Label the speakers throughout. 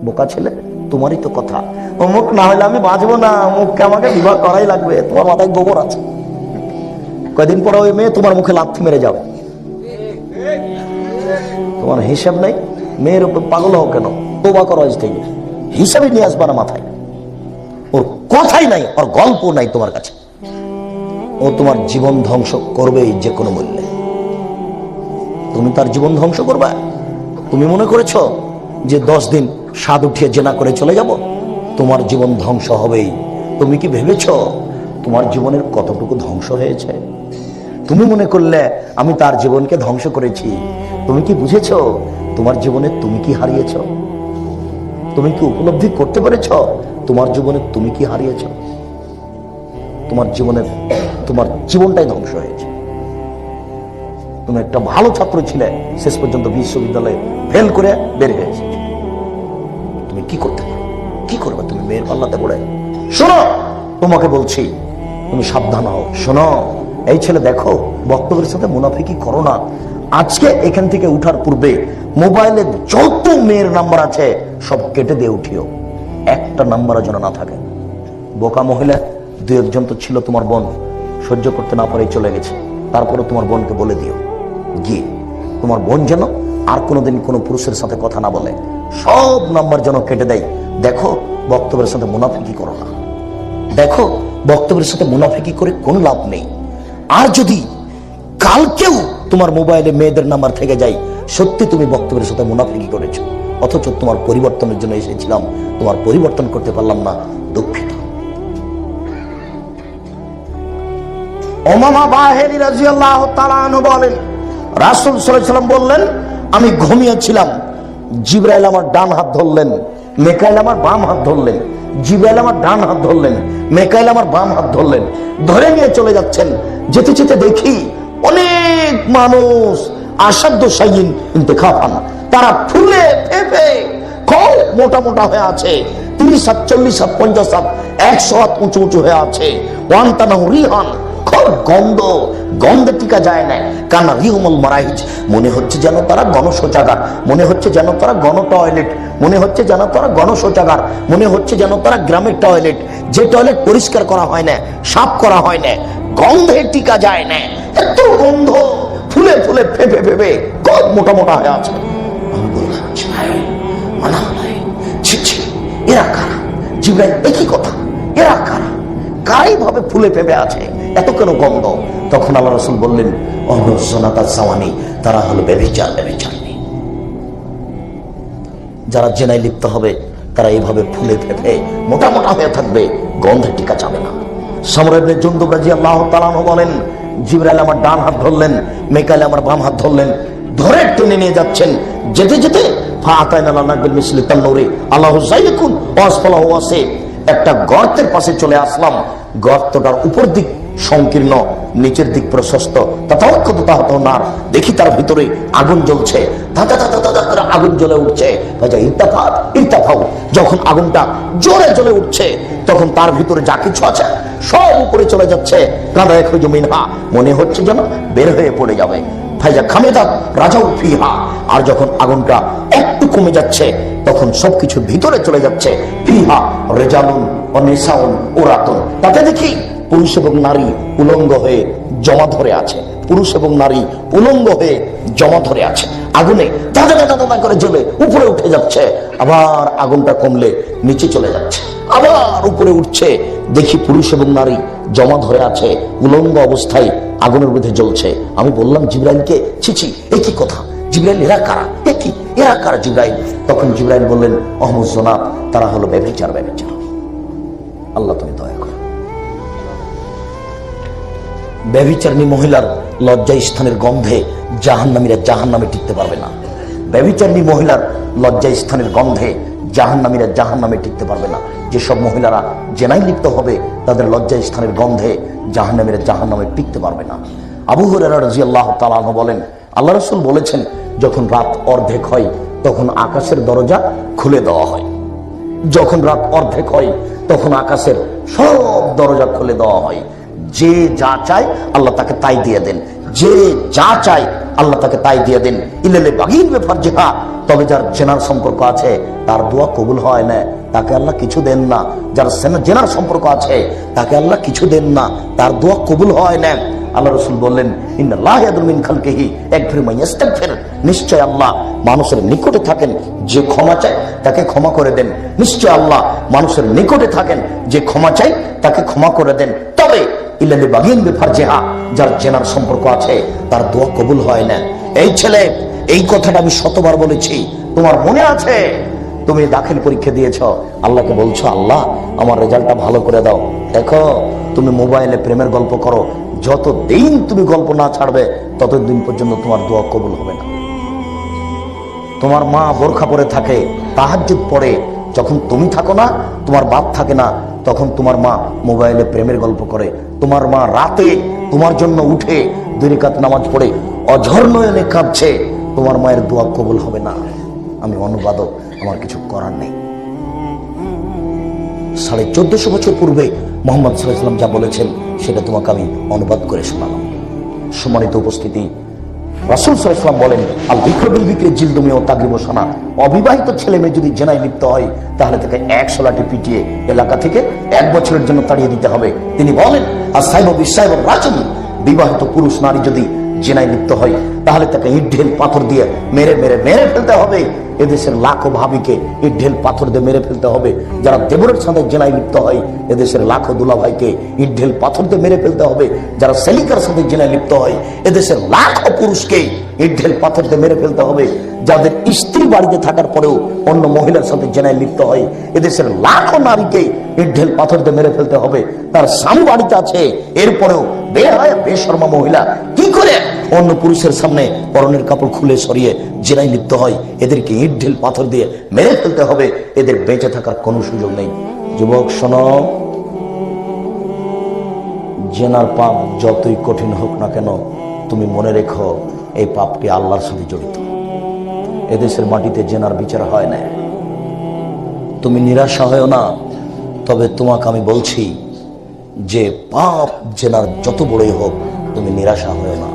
Speaker 1: বোকা ছেলে, তোমারই তো কথা, অমুক না হলে আমি বাঁচবো না, অমুককে আমাকে বিবাহ করাই লাগবে। তোমার মাথায় গোবর আছে। কয়দিন পরে ওই মেয়ে তোমার মুখে লাথি মেরে যাবে। তোমার হিসাব নাই। মেয়ের উপর পাগল হও কেন? তোবা করো আজ থেকে, হিসাবে নিয়ে আসবা না মাথায়। ওর কথাই নাই, ওর গল্প নাই তোমার কাছে। ও তোমার জীবন ধ্বংস করবেই যে কোনো মূল্যে। তুমি তার জীবন ধ্বংস করবা? তুমি মনে করেছ যে 10 দিন স্বাদ উঠিয়ে জেনা করে চলে যাব? তোমার জীবন ধ্বংস হবেই। তুমি কি ভেবেছ তোমার জীবনের কতটুকু ধ্বংস হয়েছে? তুমি মনে করলে আমি তার জীবনকে ধ্বংস করেছি। তুমি কি বুঝেছ তোমার জীবনে তুমি কি হারিয়েছ? তুমি কি উপলব্ধি করতে পেরেছ তোমার জীবনে তুমি কি হারিয়েছ? তোমার জীবনটাই ধ্বংস হয়েছে। তুমি একটা ভালো ছাত্র ছিলে, শেষ পর্যন্ত বিশ্ববিদ্যালয়ে ফেল করে বের হয়ে এসেছো। তুমি কি করতে পারো? কি করবে তুমি মেয়ের পাল্লাতে পড়ে? শোনো, তোমাকে বলছি, তুমি সাবধান হও। শোনো, এই ছেলে দেখো, বক্তব্যের সাথে মুনাফিকি করো না। আজকে এখান থেকে উঠার পূর্বে মোবাইলে যত মেয়ের নাম্বার আছে সব কেটে দিয়ে উঠিও, একটা নাম্বার যেন না থাকে। বোকা মহিলা 2-1 তো ছিল, তোমার বোন সহ্য করতে না পারে চলে গেছে। তারপরে তোমার বোনকে বলে দিও গিয়ে, তোমার বোন যেন আর কোনোদিন কোনো পুরুষের সাথে কথা না বলে, সব নাম্বার যেন কেটে দেয়। দেখো, বক্তব্যের সাথে মুনাফিকি করো না। দেখো, বক্তব্যের সাথে মুনাফিকি করে কোনো লাভ নেই। আর যদি কালকেও তোমার মোবাইলে মেয়েদের নাম্বার থেকে যায়, সত্যি তুমি বক্তব্যের সাথে মুনাফিকি করেছো। অথচ তোমার পরিবর্তনের জন্য এসেছিলাম, তোমার পরিবর্তন করতে পারলাম না, দুঃখিত। উমামা বাহিনী রাদিয়াল্লাহু তাআলা আনহু বলেন, রাসূল সাল্লাল্লাহু আলাইহি ওয়াসাল্লাম বললেন, আমি ঘুমিয়েছিলাম, জিবরাইল আমার ডান হাত ধরলেন, মিকাইল আমার বাম হাত ধরলেন। জিবরাইল আমার ডান হাত ধরলেন, মিকাইল আমার বাম হাত ধরলেন, ধরে নিয়ে চলে যাচ্ছেন। যেতে যেতে দেখি অনেক মানুষ আসাধ্য সাইয়িন ইন্তেখাফান, তারা ফুলে ফেপে খুব মোটা মোটা হয়ে আছে, 30 হাত 40 হাত 50 হাত 100 হাত উঁচু উঁচু হয়ে আছে। ওয়ান্তানাহু রিহান, খুব গন্ধে টিকা যায় না। কানা রিহুমুল মারাইজ, মনে হচ্ছে যেন তারা গণশৌচাগার, মনে হচ্ছে যেন তারা গণ টয়লেট, মনে হচ্ছে যেন তারা গণশৌচাগার, মনে হচ্ছে যেন তারা গ্রামের টয়লেট, যে টয়লেট পরিষ্কার করা হয় না, সাফ করা হয় না, গন্ধে টিকা যায় না, এত গন্ধ, ফুলে ফুলে ফেপে ফেপে খুব মোটা মোটা হয়ে আছে। আমি বললাম, মানা নাই, ছি ছি, এরা কারা? জিবরাইল, একই কথা, এরা কারা? কারাই ভাবে ফুলে ফেপে আছে, এত কেন গন্ধ? তখন আল্লাহ রাসূল বললেন, অহসনাতা জাওয়ানি, তারা হলো ব্যভিচারিণী। যারা জেনায় লিপ্ত হবে তারা এইভাবে ফুলে ফেপে মোটা মোটা হয়ে থাকবে, গন্ধে টিকা যাবে না। সামরা ইবনে জুনদুব রাদিয়াল্লাহু তাআলা আনহু বলেন, জিবরাইল আমার ডান হাত ধরলেন, মিকাইল আমার বাম হাত ধরলেন, ধরে টেনে নিয়ে যাচ্ছেন। যেতে যেতে ফাআতাইনা লানাবিল মিসলি তান্নুরি আল্লাহু যাইকুন ওয়াসফালাহু ওয়াসি, একটা গর্তের পাশে চলে আসলাম। গর্তটার উপর দিক সংকীর্ণ, নিচের দিক প্রশস্ত। দেখি তার ভিতরে আগুন জ্বলছে, আগুন জ্বলে উঠছে। যখন আগুনটা জোরে জ্বলে উঠছে, তখন তার ভিতরে যা কিছু আছে সব উপরে চলে যাচ্ছে। কাঁদা এক মিনহা, মনে হচ্ছে যেন বের হয়ে পড়ে যাবে। ফাইজা খামেদাত রাজাউ ফিহা, আর যখন আগুনটা একটু কমে যাচ্ছে, তখন সবকিছু ভিতরে চলে যাচ্ছে। ফিহা রিজালুন ওয়া নিসাউন উরাতুন, তাতে দেখি পুরুষ এবং নারী উলঙ্গ হয়ে জমা ধরে আছে, পুরুষ এবং নারী উলঙ্গ হয়ে জমা ধরে আছে। আগুনে দাদা দাদা দাদা করে জ্বলে উপরে উঠে যাচ্ছে, আবার আগুনটা কমলে নিচে চলে যাচ্ছে, আবার উপরে উঠছে। দেখি পুরুষ এবং নারী জমা ধরে আছে, উলঙ্গ অবস্থায় আগুনের মধ্যে জ্বলছে। আমি বললাম জিবরাইলকে, ছিছি, একই কথা, জিবরাইল এরা কারা? এরা কারা জিবরাইল? তখন জিবরাইল বললেন, অহমদ জনাব, তারা হলো ব্যভিচার। আল্লাহ তুমি দয়া করো। ব্যভিচারিণী মহিলার লজ্জা স্থানের গন্ধে জাহান্নামীরা জাহান্নামে টিকতে পারবে না। ব্যভিচারিণী মহিলার লজ্জা স্থানের গন্ধে জাহান্নামীরা জাহান্নামে টিকতে পারবে না। যেসব মহিলারা জেনায় লিপ্ত হবে, তাদের লজ্জা স্থানের গন্ধে জাহান্নামীরা জাহান্নামে টিকতে পারবে না। আবু হুরায়রা রাদিয়াল্লাহু তাআলা আনহু বলেন, আল্লাহ রাসূল বলেছেন, যখন রাত অর্ধেক হয় তখন আকাশের দরজা খুলে দেওয়া হয়। যখন রাত অর্ধেক হয় তখন আকাশের সব দরজা খুলে দেওয়া হয়। যে যা চায় আল্লাহ তাকে তাই দিয়ে দেন, যে যা চায় আল্লাহ তাকে তাই দিয়ে দেন। ইল্লাল বাগিন বেফারজিহা, তবে যার জেনার সম্পর্ক আছে তার দোয়া কবুল হয় না, তাকে আল্লাহ কিছু দেন না। যার জেনার সম্পর্ক আছে তাকে আল্লাহ কিছু দেন না, তার দোয়া কবুল হয় না। আল্লাহ রাসূল বললেন, ইন্নাল্লাহ ইয়াদুল মিন খালকিহি ইয়াগফিরু মান ইস্তাগফির, নিশ্চয় আল্লাহ মানুষের নিকটে থাকেন যে ক্ষমা চায় তাকে ক্ষমা করে দেন। নিশ্চয় আল্লাহ মানুষের নিকটে থাকেন যে ক্ষমা চায় তাকে ক্ষমা করে দেন। তবে ইল্লাল বাগিন বেফারজিহা, যার জেনার সম্পর্ক আছে তার দোয়া কবুল হয় না। এই ছেলে, এই কথাটা আমি শতবার বলেছি, তোমার মনে আছে? তুমি দাখিল পরীক্ষা দিয়েছ, আল্লাহকে বলছো আল্লাহ আমার রেজাল্টটা ভালো করে দাও। দেখো, তুমি মোবাইলে প্রেমের গল্প করো, যতদিন তুমি গল্প না ছাড়বে ততদিন পর্যন্ত তোমার দোয়া কবুল হবে না। তোমার মা বোরখা পরে থাকে, তাহাজ্জুদ পড়ে, যখন তুমি থাকো না, তোমার বাপ থাকে না, তখন তোমার মা মোবাইলে প্রেমের গল্প করে। তোমার মা রাতে তোমার জন্য উঠে 2 রাকাত নামাজ পড়ে অঝর নয়নে কাঁদছে, তোমার মায়ের দোয়া কবুল হবে না। আমি অনুবাদক, আমার কিছু করার নেই। 1450 বছর পূর্বে মুহাম্মদ সাল্লাল্লাহু আলাইহি ওয়াসাল্লাম যা বলেছেন সেটা তোমাকে আমি অনুবাদ করে শোনালাম। সম্মানিত উপস্থিতি, রাসূল সাল্লাল্লাহু আলাইহি ওয়াসাল্লাম বলেন, আল বিকরু বিল বিকরি জিলদুমি ও তাগরিবু সানা, অবিবাহিত ছেলে মেয়ে যদি জেনায় লিপ্ত হয় তাহলে তাকে 100 লাঠি পিটিয়ে এলাকা থেকে 1 বছরের জন্য তাড়িয়ে দিতে হবে। তিনি বলেন, আর সাইবু বিসাইবুর রাজুল, বিবাহিত পুরুষ নারী যদি জেনায় লিপ্ত হয় তাহলে তাকে ইট ঢেল পাথর দিয়ে মেরে মেরে মেরে ফেলতে হবে। এদেশের লাখো ভাবিকে ইট ঢেল পাথর দিয়ে মেরে ফেলতে হবে। যারা দেবরের সাথে জেনায় লিপ্ত হয় এদেশের লাখো দুলাভাইকে ইট ঢেল পাথর দিয়ে মেরে ফেলতে হবে। যারা সেলিকার সাথে জেনায় লিপ্ত হয় এদেশের লাখো পুরুষকে ইট ঢেল পাথর দিয়ে মেরে ফেলতে হবে। যাদের স্ত্রী বাড়িতে থাকার পরেও অন্য মহিলার সাথে জেনায় লিপ্ত হয় এদেশের লাখো নারীকে ইট ঢেল পাথর দিয়ে মেরে ফেলতে হবে। তার স্বামী বাড়িতে আছে, এরপরেও বেহায়া বেশরমা মহিলা কি করে অন্য পুরুষের সামনে পরনের কাপড় খুলে সরিয়ে জেনায় লিপ্ত হয়, এদেরকে ইট ঢেল পাথর দিয়ে মেরে ফেলতে হবে। এদের বেঁচে থাকার কোনো সুযোগ নেই। যুবক শোনো, জেনার পাপ যতই কঠিন হোক না কেন, তুমি মনে রেখো এই পাপটি আল্লাহর সাথে জড়িত। এদেশের মাটিতে জেনার বিচার হয় না। তুমি নিরাশা হয় না, তবে তোমাকে আমি বলছি যে পাপ জেনার যত বড়ই হোক তুমি নিরাশা হয় না।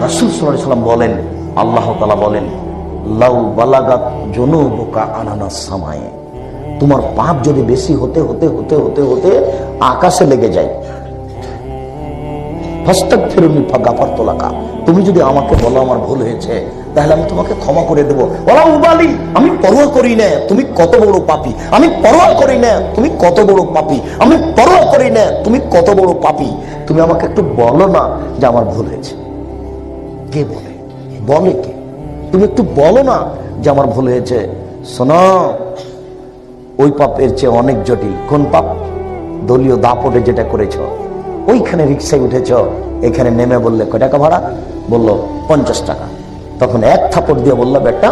Speaker 1: রাসূল সাল্লাল্লাহু আলাইহি ওয়াসাল্লাম বলেন, আল্লাহ তাআলা বলেন, লাউ বালাগাত জুনুবুকা আনানাস সামায়ে, তোমার পাপ যদি বেশি হতে হতে হতে হতে হতে আকাশে লেগে যায়, ফাস্তাগফিরুনি ফাগাফারতু লাকা, তুমি যদি আমাকে বলো আমার ভুল হয়েছে তাহলে আমি তোমাকে ক্ষমা করে দেবো। ওলা উবালি, আমি পরোয়া করি না তুমি কত বড় পাপী, আমি পরোয়া করি না তুমি কত বড় পাপী, আমি পরোয়া করি না তুমি কত বড় পাপী। তুমি আমাকে একটু বলো না যে আমার ভুল হয়েছে। কে বলে? বলে কে? তুমি একটু বলো না যে আমার ভুল হয়েছে। শোনো, ওই পাপের চেয়ে অনেক জটিল। কোন পাপ? দলীয় দাপটে যেটা করেছ, ওইখানে রিক্সায় উঠেছ, এখানে নেমে বললে কয় টাকা ভাড়া, বললো 50 টাকা, তখন এক থাপড় দিয়ে বললো বেটা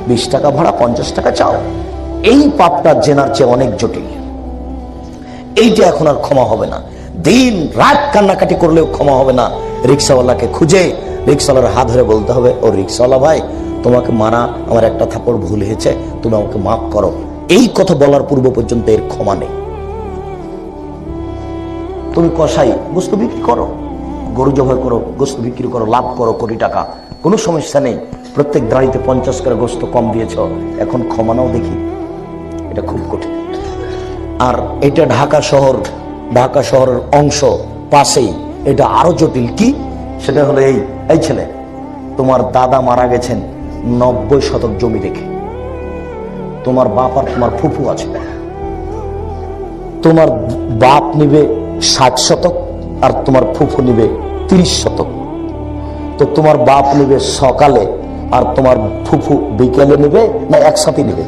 Speaker 1: 20 টাকা ভাড়া, 50 টাকা চাও। এই পাপটা জেনার চেয়ে অনেক জটিল। এইটা এখন আর ক্ষমা হবে না। দিন রাত কান্নাকাটি করলেও ক্ষমা হবে না। রিক্সাওয়ালাকে খুঁজে রিক্সাওয়ালার হাত ধরে বলতে হবে, ও রিক্সাওয়ালা ভাই, তোমাকে মারা আমার একটা থাপড় ভুল হয়েছে, তুমি আমাকে মাফ করো। এই কথা বলার পূর্ব পর্যন্ত এর ক্ষমা নেই। তুমি কসাই গোস্ত বিক্রি করো, গরু জবাই করো, গোস্ত বিক্রি করো, লাভ করো কোটি টাকা, কোনো সমস্যা নেই। প্রত্যেক দাঁড়িতে 50 করে গোস্ত কম দিয়েছ, এখন ক্ষমা নাও দেখি। এটা খুব কঠিন। আর এটা ঢাকা শহরের অংশ পাশেই, এটা আরো জটিল। কি? সেটা হলো এই ছেলে, তোমার দাদা মারা গেছেন 90 শতক জমি রেখে, তোমার বাপ আর তোমার ফুফু আছে, তোমার বাপ নিবে 60 শতক আর তোমার ফুফু নিবে 30 শতক। তো তোমার বাপ নিবে সকালে আর তোমার ফুফু বিকেলে নিবে, না একসাথে নিবে?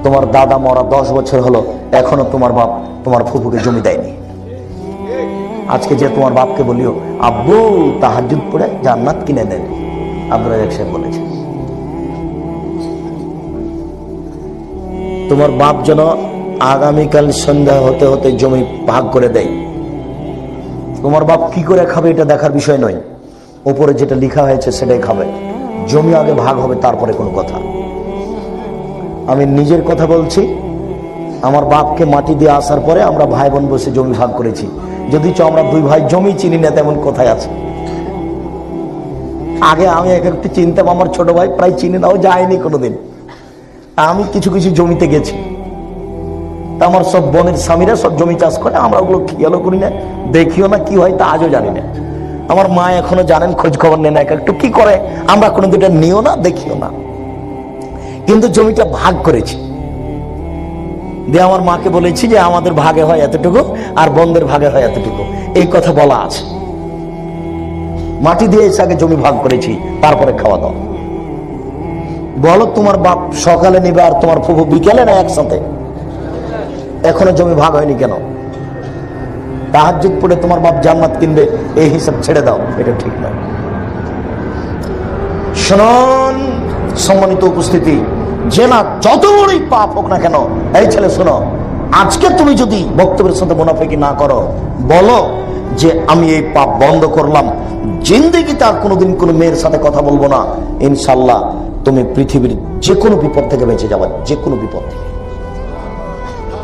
Speaker 1: তোমার দাদা মরা 10 বছর হলো, এখনো তোমার বাপ তোমার ফুফুকে জমি দেয়নি। আজকে যে তোমার বাপকে বলিও আব্বু তাহাজ্জুদ পড়ে জান্নাত কিনে দেন, আব্দুল রাজ্জাক সাহেব বলেছেন। তোমার বাপ যেন আগামীকাল সন্ধ্যা হতে হতে জমি ভাগ করে দেয়। তোমার বাপ কি করে খাবে এটা দেখার বিষয় নয়, উপরে যেটা লেখা হয়েছে সেটাই খাবে। জমি আগে ভাগ হবে, তারপরে কোনো কথা। আমি নিজের কথা বলছি, আমার বাপকে মাটি দিয়ে আসার পরে আমরা ভাই বোন বসে জমি ভাগ করেছি। যদি আমরা 2 ভাই জমি চিনি না তেমন কোথায় আছে। আগে আমি একটু চিনতাম, আমার ছোট ভাই প্রায় চিনে নাও যায়নি কোনোদিন। আমি কিছু কিছু জমিতে গেছি, তা আমার সব বোনের স্বামীরা সব জমি চাষ করে, আমরা ওগুলো খেয়ালও করি না, দেখিও না, কি হয় তা আজও জানি না। আমার মা এখনো জানেন, খোঁজ খবর নেন এক একটু কি করে, আমরা কোনো দুটা নিও না, দেখিও না। কিন্তু জমিটা ভাগ করেছি, দিয়ে আমার মাকে বলেছি যে আমাদের ভাগে হয় এতটুকু আর বোনদের ভাগে হয় এতটুকু, এই কথা বলা আছে। মাটি দিয়ে এসে আগে জমি ভাগ করেছি, তারপরে খাওয়া দাওয়া। বলো তোমার বাপ সকালে নিবে আর তোমার ফুফু বিকেলে না একসাথে? এখনো জমি ভাগ হয়নি কেন? তাহাজ্জুদ পড়ে তোমার বাপ জান্নাত কিনবে, এই হিসাব ছেড়ে দাও, এটা ঠিক নয়। শুনুন সম্মানিত উপস্থিতি, জেনা যত বড়ই পাপ হোক না কেন, এই ছেলে শোনো, আজকে তুমি যদি বক্তব্যের সাথে মুনাফিকি না করো, বলো যে আমি এই পাপ বন্ধ করলাম, জিন্দেগিতে আর কোনোদিন কোনো মেয়ের সাথে কথা বলবো না, ইনশাল্লাহ তুমি পৃথিবীর যে কোনো বিপদ থেকে বেঁচে যাবে, যে কোনো বিপদ থেকে।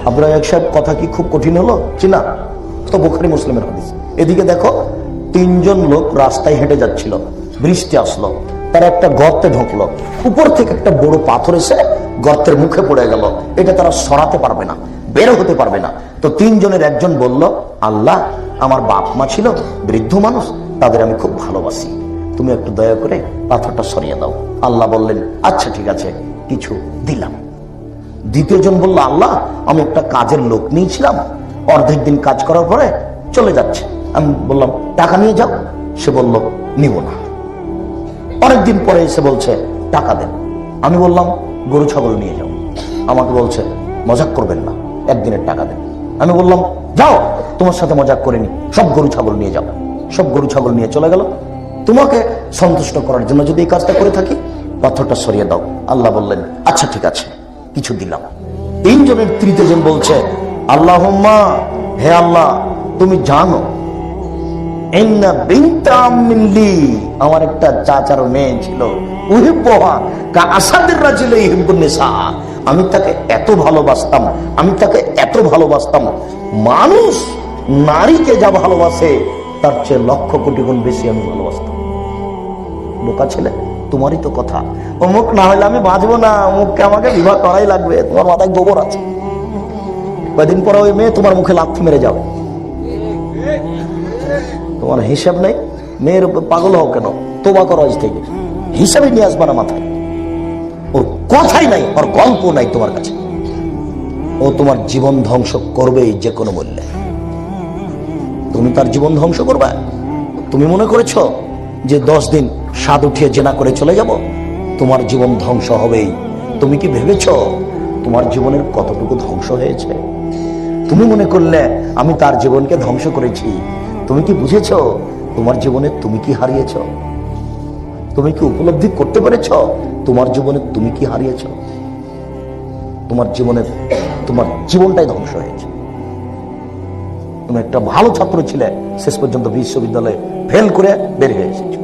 Speaker 1: আপনার এক সাহেব কথা কি খুব কঠিন হলো? চিনা তো বুখারী মুসলিমের হাদিস। এদিকে দেখো, তিনজন লোক রাস্তায় হেঁটে যাচ্ছিল, বৃষ্টি আসলো, তারা একটা গর্তে ঢুকলো, উপর থেকে একটা বড় পাথর এসে গর্তের মুখে পড়ে গেল, এটা তারা সরাতে পারবে না, বের হতে পারবে না। তো তিনজনের একজন বলল, আল্লাহ, আমার বাপ মা ছিল বৃদ্ধ মানুষ, তাদের আমি খুব ভালোবাসি, তুমি একটু দয়া করে পাথরটা সরিয়ে দাও। আল্লাহ বললেন, আচ্ছা ঠিক আছে, কিছু দিলাম। দ্বিতীয় জন বলল, আল্লাহ, আমি একটা কাজের লোক নিয়েছিলাম, অর্ধেক দিন কাজ করার পরে চলে যাচ্ছে, আমি বললাম টাকা নিয়ে যাও, সে বলল নিব না। অনেকদিন পরে এসে বলছে টাকা দেন, আমি বললাম গরু ছাগল নিয়ে যাও, আমাকে বলছে মজাক করবেন না, একদিনের টাকা দেন। আমি বললাম যাও, তোমার সাথে মজাক করিনি, সব গরু ছাগল নিয়ে যাও। সব গরু ছাগল নিয়ে চলে গেল। তোমাকে সন্তুষ্ট করার জন্য যদি এই কাজটা করে থাকি, পাথরটা সরিয়ে দাও। আল্লাহ বললেন, আচ্ছা ঠিক আছে, কিছু দিলাম। তিনজনের তৃতীয় জন বলছে, আল্লাহুম্মা, হে আল্লাহ, তুমি জানো আমার একটা চাচার মেয়ে ছিল, আমি তাকে এত ভালোবাসতাম, আমি তাকে এত ভালোবাসতাম, মানুষ নারীকে যা ভালোবাসে তার চেয়ে লক্ষ কোটি গুণ বেশি আমি ভালোবাসতাম। বোকা ছেলে, তোমারই তো কথা, অমুক না হলে আমি বাঁচবো না, অমুককে আমাকে বিবাহ করাই লাগবে, তোমার মাথায় গোবর আছে। কয়েকদিন পরে ওই মেয়ে তোমার মুখে লাথি মেরে যাবে, তোমার হিসাব নেই। মেয়ের উপর পাগল হও কেন? তোবা করো আজ থেকে, হিসাবে নিয়ে আসবা না মাথায়। ওর কথাই নাই, ওর গল্প নাই তোমার কাছে, ও তোমার জীবন ধ্বংস করবেই যে কোনো মূল্যে। তুমি তার জীবন ধ্বংস করবে? তুমি মনে করেছো যে 10 দিন স্বাদ উঠিয়ে জেনা করে চলে যাব? তোমার জীবন ধ্বংস হবেই। তুমি কি ভেবেছো তোমার জীবনের কতটুকু ধ্বংস হয়েছে? তুমি মনে করলে আমি তার জীবনকে ধ্বংস করেছি। তুমি কি বুঝেছো তোমার জীবনে তুমি কি হারিয়েছ? তুমি কি উপলব্ধি করতে পেরেছ তোমার জীবনে তুমি কি হারিয়েছ? তোমার জীবনটাই ধ্বংস হয়েছে। তুমি একটা ভালো ছাত্র ছিলে, শেষ পর্যন্ত বিশ্ববিদ্যালয়ে ফেল করে বের হয়ে এসেছো।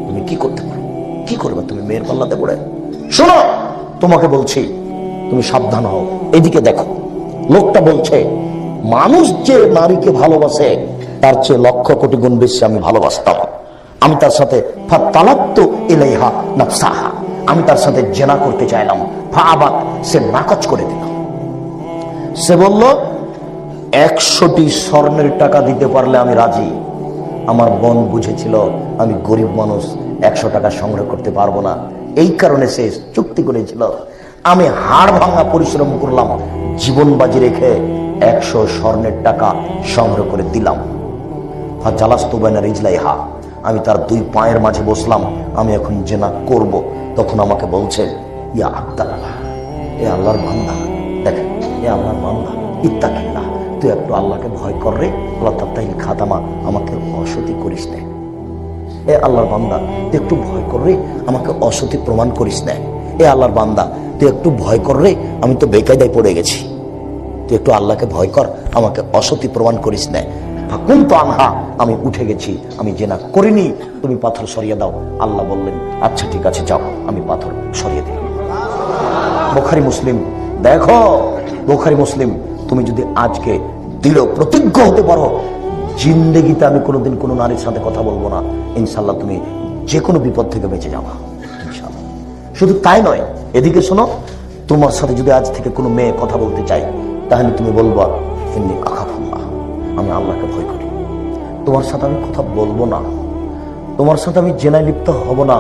Speaker 1: তুমি কি করতে পারো? কি করবে তুমি মেয়ের পাল্লাতে পড়ে? শোনো, তোমাকে বলছি, তুমি সাবধান হও। এদিকে দেখো, লোকটা বলছে মানুষ যে নারীকে ভালোবাসে তার চেয়ে লক্ষ কোটি গুণ বেশি আমি ভালোবাসতাম। আমি তার সাথে আমি তার সাথে জেনা করতে চাইলাম, সে নাকচ করে দিল। সে বলল 100টি স্বর্ণের টাকা দিতে পারলে আমি রাজি। আমার বোন বুঝেছিল আমি গরিব মানুষ, 100 টাকা সংগ্রহ করতে পারবো না, এই কারণে সে চুক্তি করেছিল। আমি হাড় ভাঙা পরিশ্রম করলাম, জীবন বাজি রেখে 100 স্বর্ণের টাকা সংগ্রহ করে দিলাম। আমি তার 2 পায়ের মাঝে বসলাম, আমি এখন জেনা করব। তখন আমাকে বলছে, ইয়া আব্দাল্লাহ, এ আল্লাহর বান্দা, দেখ এ আল্লাহর বান্দা, ইত্তাকিল্লাহ, তুই একটু আল্লাহকে ভয় কর রে, আল্লাহ তাবতাহিল খাতামা, আমাকে অসতী করিস না। এ আল্লাহর বান্দা, তুই একটু ভয় কর রে, আমাকে অসতী প্রমাণ করিস না। এ আল্লাহর বান্দা, তুই একটু ভয় কর রে, আমি তো বেকায়দায় পড়ে গেছি, তুই একটু আল্লাহকে ভয় কর, আমাকে অসতী প্রমাণ করিস না। আনহা, আমি উঠে গেছি, আমি জেনা করিনি, তুমি পাথর সরিয়ে দাও। আল্লাহ বললেন, আচ্ছা ঠিক আছে, যাও, আমি পাথর সরিয়ে দিলাম। বুখারী মুসলিম। দেখো বুখারী মুসলিম, তুমি যদি আজকে দৃঢ় প্রতিজ্ঞ হতে পারো জিন্দেগিতে আমি কোনোদিন কোনো নারীর সাথে কথা বলবো না, ইনশাল্লাহ তুমি যে কোনো বিপদ থেকে বেঁচে যাওয়া ইনশাআল্লাহ। শুধু তাই নয়, এদিকে শোনো, তোমার সাথে যদি আজ থেকে কোনো মেয়ে কথা বলতে চাই, তাহলে তুমি বলবা ইন্নী আখাফুল্লাহ, আমি আল্লাহকে ভয় করি। তোমার সাথে আমি কথা বলবো না, তোমার সাথে আমি জেনায় লিপ্ত হব না,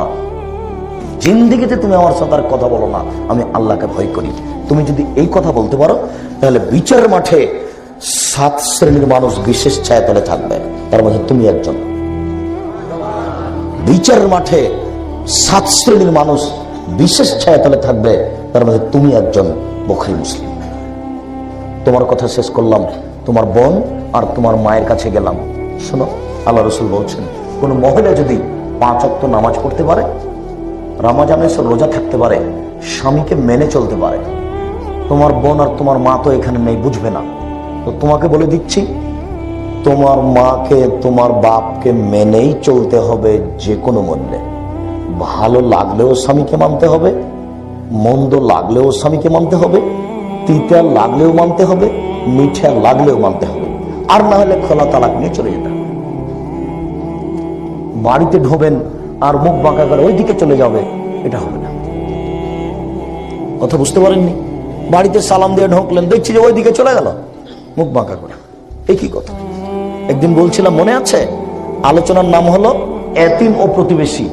Speaker 1: জিন্দেগিতে তুমি আমার সাথে আর কথা বলো না, আমি আল্লাহকে ভয় করি। তুমি যদি এই কথা বলতে পারো, তাহলে বিচারের মাঠে 7 শ্রেণীর মানুষ বিশেষ ছায়াতলে থাকবে, তার মধ্যে তুমি একজন। বিচারের মাঠে 7 শ্রেণীর মানুষ বিশেষ ছায়াতলে থাকবে, তার মধ্যে তুমি একজন। বুখারী মুসলিম। তোমার কথা শেষ করলাম, তোমার বোন আর তোমার মায়ের কাছে গেলাম। শোনো, আল্লাহ রাসূল বলছেন, কোন মহিলা যদি 5 ওয়াক্ত নামাজ পড়তে পারে, রমজানে রোজা থাকতে পারে, স্বামীকে মেনে চলতে পারে, তোমার বোন আর তোমার মা তো এখানে নেই, বুঝবে না, তো তোমাকে বলে দিচ্ছি, তোমার মাকে তোমার বাপকে মেনেই চলতে হবে যে কোনো মূল্যে। ভালো লাগলেও স্বামীকে মানতে হবে, মন্দ লাগলেও স্বামীকে মানতে হবে, তিতা লাগলেও মানতে হবে, মিঠা লাগলেও মানতে হবে, আর না হলে খোলা তালাক নিয়ে চলে যেতে হবে। বাড়িতে ঢোবেন আর মুখ বাঁকা করে ওইদিকে চলে যাবে, এটা হবে না। কথা বুঝতে পারেননি? বাড়িতে সালাম দিয়ে ঢোকলেন, দেখছি যে ওইদিকে চলে গেল মুখ বাঁকা করে, একই কথা। একদিন বলছিলাম, মনে আছে? আলোচনার নাম হলো এতিম ও প্রতিবেশী।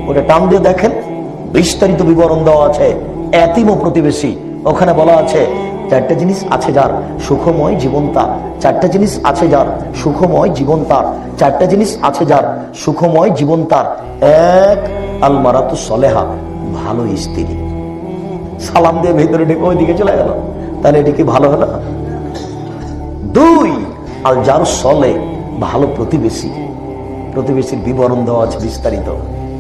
Speaker 1: ওটা টান দিয়ে দেখেন, বিস্তারিত বিবরণ দেওয়া আছে। এতিম ও প্রতিবেশী, ওখানে বলা আছে 4টা জিনিস আছে যার সুখময় জীবন তার, 4টা জিনিস আছে যার সুখময় জীবন তার, 4টা জিনিস আছে যার সুখময় জীবন তার। 1, আল মারাতু সলেহা, ভালো স্ত্রী। সালাম দিয়ে ভেতরে ঢেকে ওইদিকে চলে গেল, তাহলে এটি কি ভালো হলো? 2, আল জার সলে, ভালো প্রতিবেশী। প্রতিবেশীর বিবরণ দেওয়া আছে বিস্তারিত।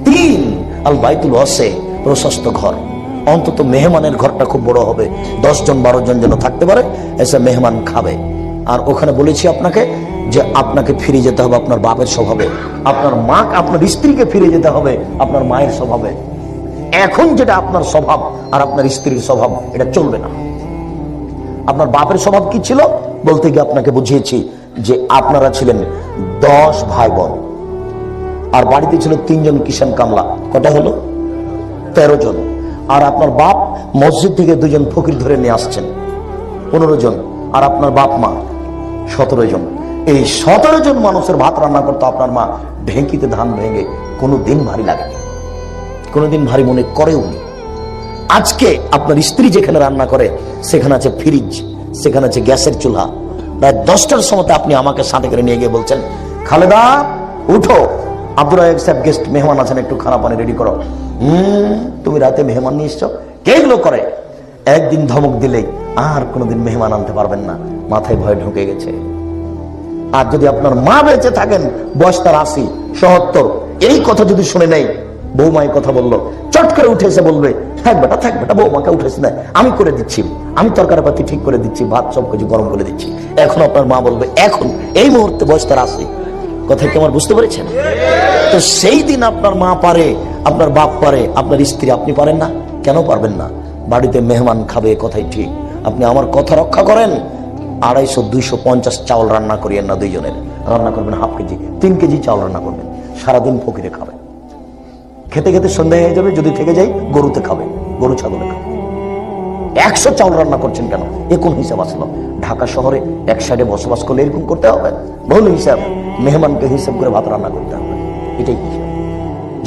Speaker 1: 3, আল বাইতুল ওয়াসে, প্রশস্ত ঘর। অন্তত মেহমানের ঘরটা খুব বড় হবে, 10 জন 12 জন যেন থাকতে পারে, এসে মেহমান খাবে। আর ওখানে বলেছি আপনাকে যে আপনাকে ফিরে যেতে হবে আপনার বাপের স্বভাবে, আপনার মা, আপনার স্ত্রীকে ফিরে যেতে হবে আপনার মায়ের স্বভাবে। এখন যেটা আপনার স্বভাব আর আপনার স্ত্রীর স্বভাব, এটা চলবে না। আপনার বাপের স্বভাব কি ছিল বলতে গিয়ে আপনাকে বুঝিয়েছি যে আপনারা ছিলেন 10 ভাই বোন, আর বাড়িতে ছিল 3 জন কিষান কামলা, কটা হলো? 13 জন। আর আপনার বাপ মসজিদ থেকে 2 জন ফকির ধরে নিয়ে আসছেন, 15 জন। আর আপনার বাপ মা 17 জন। এই 17 জন মানুষের ভাত রান্না করতো আপনার মা ঢেঁকিতে ধান ভেঙে। কোনোদিন ভারী লাগেনি, কোনোদিন ভারী মনে করেও নি। আজকে আপনার স্ত্রী যেখানে রান্না করে সেখানে আছে ফ্রিজ, সেখানে আছে গ্যাসের চুলা। রাত 10টার সময় আপনি আমাকে সাথে করে নিয়ে গিয়ে বলছেন, খালেদা উঠো, আব্দুর রাজ্জাক সাহেব গেস্ট মেহমান আছেন, একটু খানা পানি রেডি করো। তুমি রাতে মেহমান নিয়ে এসছো? কে এগুলো করে? একদিন ধমক দিলেই আর কোনোদিন মেহমান আনতে পারবেন না, মাথায় ভয় ঢুকে গেছে। আর যদি আপনার মা বেঁচে থাকেন, বয়স তার 80, 77, এই কথা যদি শুনে নেই, বৌমাই কথা বললো, চট করে উঠে এসে বলবে, থাক বেটা, বৌমাকে উঠেছে না, আমি করে দিচ্ছি, আমি তরকারি পাতি ঠিক করে দিচ্ছি, ভাত সব কিছু গরম করে দিচ্ছি। এখন আপনার মা বলবে, এখন এই মুহূর্তে বয়স তার 80। কথা কি আমার বুঝতে পেরেছেন? তো সেই দিন আপনার মা পারে, আপনার বাপ পারে, আপনার স্ত্রী আপনি পারেন না। কেন পারবেন না? বাড়িতে মেহমান খাবে, কথাই ঠিক। আপনি আমার কথা রক্ষা করেন। 250, 250 চাউল রান্না করিয়েন না, 2 জনের রান্না করবেন হাফ কেজি, 3 কেজি চাউল রান্না করবেন, সারাদিন ফকিরে খাবে। খেতে খেতে সন্ধ্যা হয়ে যাবে, যদি থেকে যাই গরুতে খাবে, গরু ছাগলে খাবে। 100 চাউল রান্না করছেন কেন? এ কোন হিসাব আসলো? ঢাকা শহরে এক সাইডে বসবাস করলে এরকম করতে হবে? ভুল হিসাব। মেহমানকে হিসাব করে ভাত রান্না করতে হবে, এটাই হিসাব।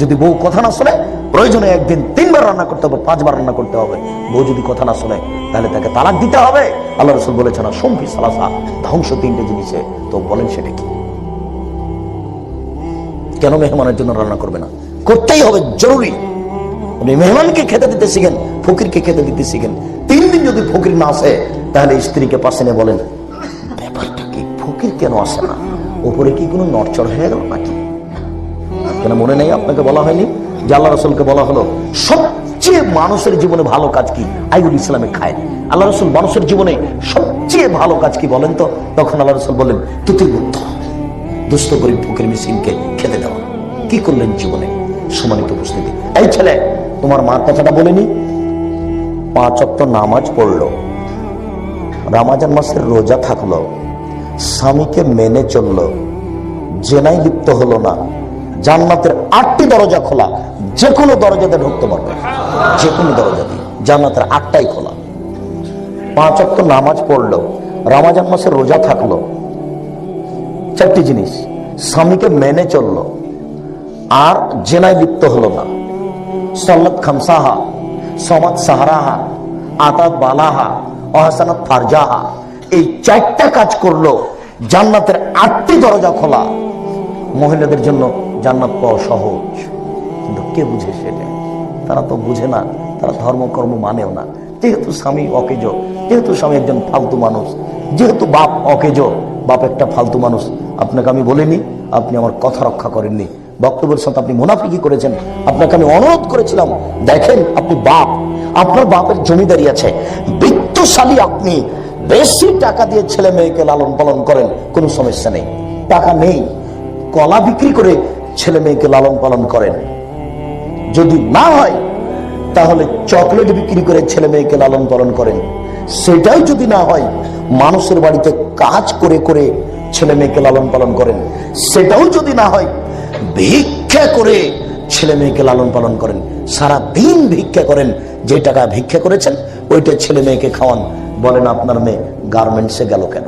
Speaker 1: যদি বউ কথা না শোনে, প্রয়োজনে একদিন 3 বার রান্না করতে হবে, 5 বার রান্না করতে হবে। বউ যদি কথা না শোনে, তাহলে তাকে তালাক দিতে হবে। আল্লাহ রাসূল বলেছেন, সম্পি সালাসা, ধ্বংস 3টে জিনিসে। তো বলেন সেটা কি? কেন মেহমানের জন্য রান্না করবে না? করতেই হবে, জরুরি। আপনি মেহমানকে খেতে দিতে শিখেন, ফকিরকে খেতে দিতে শিখেন। 3 দিন যদি ফকির না আসে, তাহলে স্ত্রীকে পাশে নিয়ে বলেন, ব্যাপারটা কি, ফকির কেন আসে না? উপরে কি কোনো নড়চড় হয়ে গেল নাকি? কেন মনে নেই আপনাকে বলা হয়নি যে আল্লাহ রাসূলকে বলা হলো সবচেয়ে মানুষের জীবনে ভালো কাজ কি? আইউল ইসলামে খায়। আল্লাহ রাসূল মানুষের জীবনে সবচেয়ে ভালো কাজ কি বলেন তো? তখন আল্লাহ রাসূল বললেন, তুতিল বুদ্ধ, দুস্থ গরিব ফকির মিসকিনকে খেতে দেওয়া। কি করলেন জীবনে? সম্মানিত উপস্থিতি, এই ছেলে, তোমার মার কথাটা বলেনি? 5 ওয়াক্ত নামাজ পড়লো, রমজান মাসের রোজা থাকলো, স্বামীকে মেনে চললো, জেনায় লিপ্ত হলো না, জান্নাতের 8টি দরজা খোলা, যে কোনো দরজাতে ঢুকতে পারবে, যে কোনো দরজা দিয়ে। জান্নাতের 8টাই খোলা। 5 ওয়াক্ত নামাজ পড়লো, রমজান মাসে রোজা থাকলো, 4টি জিনিস, স্বামীকে মেনে চললো, আর জেনায় লিপ্ত হলো না, সালাত খামসাহা, সমাত সাহারাহা, আতাত বালাহা, অহাসানাত ফারজাহা, এই 4টা কাজ করলো, জান্নাতের 8টি দরজা খোলা। মহিলাদের জন্য জান্নাত পাওয়া সহজ, কিন্তু কে বুঝে সেটা? তারা তো বুঝে না, তারা ধর্মকর্ম মানেও না। যেহেতু স্বামী অকেজো, যেহেতু স্বামী একজন ফালতু মানুষ, যেহেতু বাপ অকেজো, বাপ একটা ফালতু মানুষ। আপনাকে আমি বলিনি, আপনি আমার কথা রক্ষা করেননি, বক্তব্যের সাথে আপনি মুনাফিকি করেছেন। আপনাকে আমি অনুরোধ করেছিলাম, দেখেন আপনি বাপ, আপনার বাপের জমিদারি আছে, বিত্তশালী আপনি, বেশি টাকা দিয়ে ছেলে মেয়েকে লালন পালন করেন, কোনো সমস্যা নেই। টাকা নেই, কলা বিক্রি করে ছেলে মেয়েকে লালন পালন করেন। যদি না হয় তাহলে চকলেট বিক্রি করে ছেলে মেয়েকে লালন পালন করেন। সেটাই যদি না হয়, মানুষের বাড়িতে কাজ করে করে ছেলে মেয়েকে লালন পালন করেন। সেটাও যদি না হয়, ভিক্ষা করে ছেলে মেয়েকে লালন পালন করেন। সারা দিন ভিক্ষা করেন, যে টাকা ভিক্ষা করেছেন ওইটা ছেলে মেয়েকে খাওয়ান। বলেন আপনার মেয়ে গার্মেন্টসে গেল কেন?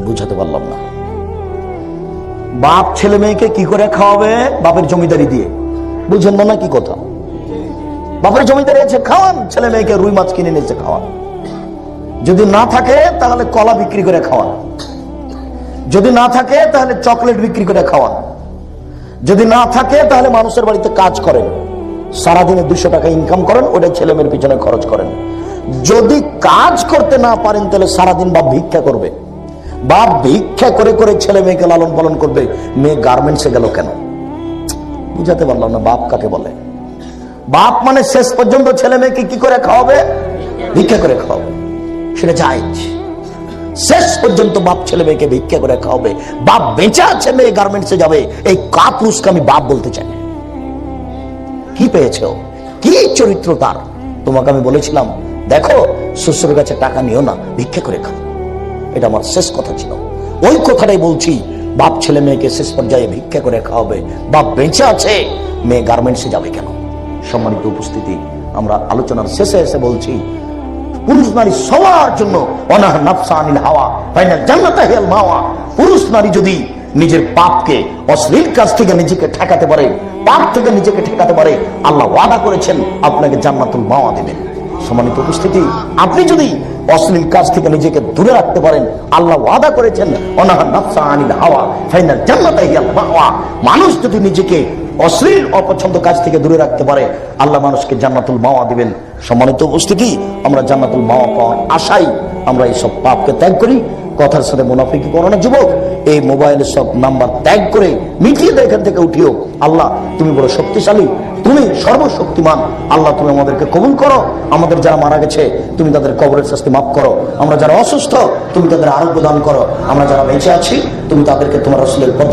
Speaker 1: বুঝাতে পারলাম না। বাপ ছেলে মেয়েকে কি করে খাওয়াবে? বাপের জমিদারি দিয়ে। বুঝেন না কি কথা? বাপের জমিদারি আছে, খাওয়ান ছেলে মেয়েকে, রুই মাছ কিনে নিয়েছে খাওয়ান। যদি না থাকে তাহলে কলা বিক্রি করে খাওয়ান, যদি না থাকে তাহলে চকলেট বিক্রি করে খাওয়ান, যদি না থাকে তাহলে মানুষের বাড়িতে কাজ করেন, সারাদিনে 200 টাকা ইনকাম করেন, ওটা ছেলে মেয়ের পিছনে খরচ করেন। যদি কাজ করতে না পারেন তাহলে সারাদিন বাপ ভিক্ষা করবে। বাপ ভিক্ষা করে করে ছেলে মেয়েকে লালন পালন করবে, মেয়ে গার্মেন্টসে গেল কেন? বুঝাতে পারলাম না বাপ কাকে বলে। বাপ মানে শেষ পর্যন্ত ছেলে মেয়েকে কি করে খাওয়াবে? ভিক্ষা করে খাওয়াবে, সেটা জায়েজ। শেষ পর্যন্ত বাপ ছেলে মেয়েকে ভিক্ষা করে খাওয়াবে। বাপ বেঁচে আছে, মেয়ে গার্মেন্টসে যাবে, এই কাপুরুষকে আমি বাপ বলতে চাই। কি পেয়েছে, কি চরিত্র তার? তোমাকে আমি বলেছিলাম, দেখো শ্বশুরের কাছে টাকা নিও না, ভিক্ষা করে খাও। এটা আমার শেষ কথা ছিল, ওই কথাটাই বলছি। বাপ ছেলে মেয়েকে শেষ পর্যায়ে ভিক্ষা করে খাওয়াবে। বাপ বেঁচে আছে, মেয়ে গার্মেন্টসে যাবে কেন? সম্মানিত উপস্থিতি, আমরা আলোচনার শেষে এসে বলছি, পুরুষ নারী সবার জন্য অনাহ নাফসা আনিল হাওয়া ফাইনাল জান্নাতা হিয়াল মাওয়া। পুরুষ নারী যদি নিজের পাপকে, অশ্লীল কাজ থেকে নিজেকে ঠেকাতে পারে, পাপ থেকে নিজেকে ঠেকাতে পারে, আল্লাহ ওয়াদা করেছেন আপনাকে জান্নাতুল মাওয়া দেবেন। সম্মানিত উপস্থিতি, আপনি যদি অশ্লীল কাজ থেকে নিজেকে দূরে রাখতে পারেন, আল্লাহ ওয়াদা করেছেন অনাহ নাফসা আনিল হাওয়া ফাইনাল জান্নাতা হিয়াল মাওয়া। মানুষ যদি নিজেকে অশ্লীল অপছন্দ কাজ থেকে দূরে রাখতে পারে, আল্লাহ মানুষকে জান্নাতুল মাওয়া দিবেন। সম্মানিত উপস্থিতি, আমরা জান্নাতুল মাওয়া পাওয়ার আশায় আমরা এই সব পাপকে ত্যাগ করি। কথার সাথে মুনাফিকি করো না যুবক। এই মোবাইলের সব নাম্বার ত্যাগ করে মিটিয়ে দেয়, এখান থেকে উঠিও। আল্লাহ তুমি বড় শক্তিশালী, তুমি সর্বশক্তিমান। আল্লাহ তুমি আমাদেরকে কবুল করো। আমাদের যারা মারা গেছে তুমি তাদের কবরের শাস্তি মাফ করো। আমরা যারা অসুস্থ তুমি তাদের আরোগ্য দান করো। আমরা যারা বেঁচে আছি তুমি তাদেরকে তোমার রাসূলের পদ্ধতি